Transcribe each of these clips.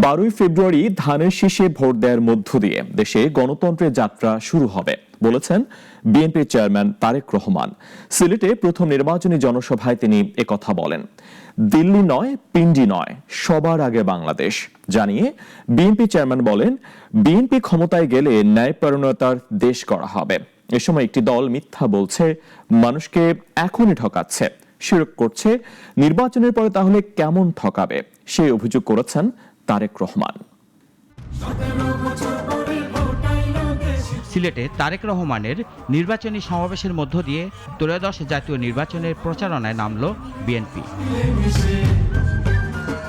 12ই ফেব্রুয়ারি ধানের শীষে ভোট দেওয়ার মধ্য দিয়ে দেশে গণতন্ত্রের যাত্রা শুরু হবে বলেছেন বিএনপির চেয়ারম্যান তারেক রহমান। সিলেটে প্রথম নির্বাচনী জনসভায় তিনি একথা বলেন। দিল্লি নয়, পিন্ডি নয়, সবার আগে বাংলাদেশ জানিয়ে বিএনপি চেয়ারম্যান বলেন, বিএনপি ক্ষমতায় গেলে ন্যায়পরায়ণতার দেশ করা হবে। এ সময় একটি দল মিথ্যা বলছে, মানুষকে এখনই ঠকাচ্ছে, শিরক করছে, নির্বাচনের পরে তাহলে কেমন ঠকাবে সেই অভিযোগ করেছেন তারেক রহমান। সিলেটে তারেক রহমানের নির্বাচনী সমাবেশের মধ্য দিয়ে ত্রয়োদশ জাতীয় নির্বাচনের প্রচারণায় নামল বিএনপি।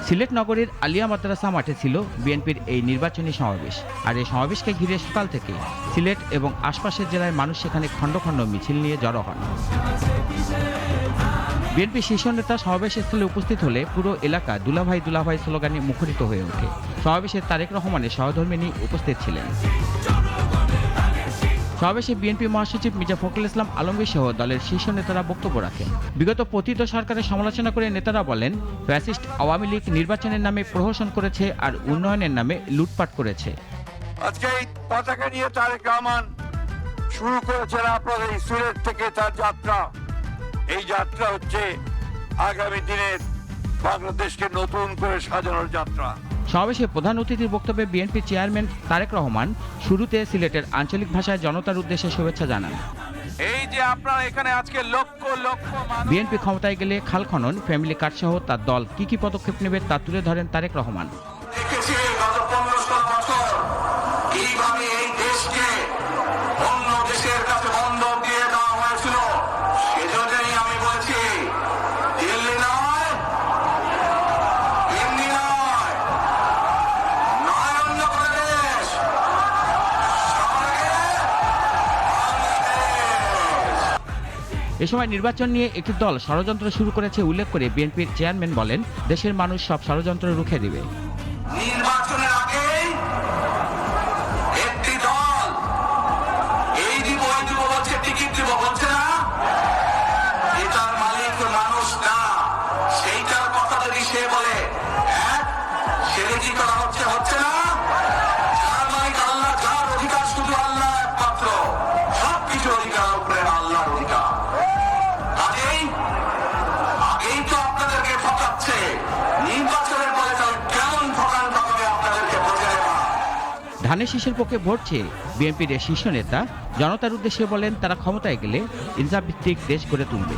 সিলেট নগরীর আলিয়া মাদ্রাসা মাঠে ছিল বিএনপির এই নির্বাচনী সমাবেশ। আর এই সমাবেশকে ঘিরে সকাল থেকে সিলেট এবং আশপাশের জেলার মানুষ সেখানে খণ্ড খণ্ড মিছিল নিয়ে জড়ো হন। বিএনপি শীর্ষ নেতা সমাবেশস্থলে উপস্থিত হলে পুরো এলাকা দুলাভাই দুলাভাই স্লোগানে মুখরিত হয়ে ওঠে। সমাবেশে তারেক রহমানের সহধর্মিণী উপস্থিত ছিলেন। সমাবেশে বিএনপি মহাসচিব মির্জা ফখরুল ইসলাম আলমগীর সহ দলের শীর্ষ নেতারা বক্তব্য রাখেন। বিগত পতিত সরকারের সমালোচনা করে নেতারা বলেন, ফ্যাসিস্ট আওয়ামী লীগ নির্বাচনের নামে প্রহসন করেছে আর উন্নয়নের নামে লুটপাট করেছে। আজকে এই পতাকা নিয়ে তারেক রহমান শুরু করেছেন আপনাদের সিলেট থেকে তার যাত্রা। এই যাত্রা হচ্ছে আগামী দিনের বাংলাদেশকে নতুন করে সাজানোর যাত্রা। সমাবেশে প্রধান অতিথির বক্তব্যে বিএনপি চেয়ারম্যান তারেক রহমান শুরুতে সিলেটের আঞ্চলিক ভাষায় জনতার উদ্দেশ্যে শুভেচ্ছা জানান। এই যে আপনারা এখানে আজকে লক্ষ লক্ষ বিএনপি ক্ষমতায় গেলে খাল খনন, ফ্যামিলি কার্ড সহ তার দল কি কি পদক্ষেপ নেবে তা তুলে ধরেন তারেক রহমান। এ সময় নির্বাচন নিয়ে একটি দল ষড়যন্ত্র শুরু করেছে উল্লেখ করে বিএনপির চেয়ারম্যান বলেন, দেশের মানুষ সব ষড়যন্ত্র রুখে দিবে। নির্বাচনের আগে একটি দল এই দিব ওই দিব বলছে, টিকিট দিব বলছে না, এটার মালিক মানুষ না। সেইটার কথা যদি সে বলে সেটা কি করা হচ্ছে, হচ্ছে না। যার মালিক আল্লাহ, যার অধিকার শুধু আল্লাহ একমাত্র, সবকিছু অধিকার উপরে আল্লাহর অধিকার। আগেই তো আপনাদেরকে ঠকাচ্ছে, নির্বাচনের পরে কেমন ঠকান ঠকাবে আপনাদেরকে বোঝা যাবে। ধানের শীষের পক্ষে ভোট চেয়ে বিএনপির এই শীর্ষ নেতা জনতার উদ্দেশ্যে বলেন, তারা ক্ষমতায় গেলে ইনসাফ ভিত্তিক দেশ গড়ে তুলবে।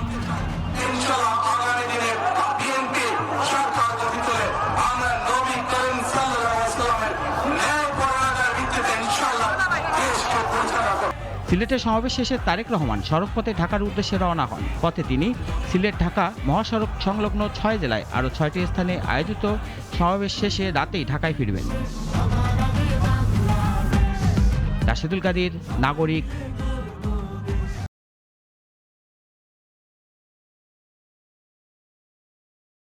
ইনশাআল্লাহ আগামী দিনে বিএনপি সরকার গঠিত হলে আমরা নবী করিম সাল্লাল্লাহু আলাইহি ওয়াসাল্লামের ন্যায়পরায়ণতার ভিত্তিতে ইনশাআল্লাহ দেশকে পরিচালনা করব। সিলেটের সমাবেশ শেষে তারেক রহমান সড়কপথে ঢাকার উদ্দেশ্যে রওনা হন। পথে তিনি সিলেট ঢাকা মহাসড়ক সংলগ্ন 6 জেলায় আরও 6টি স্থানে আয়োজিত সমাবেশ শেষে রাতেই ঢাকায় ফিরবেন। রাশেদুল কাদির, নাগরিক,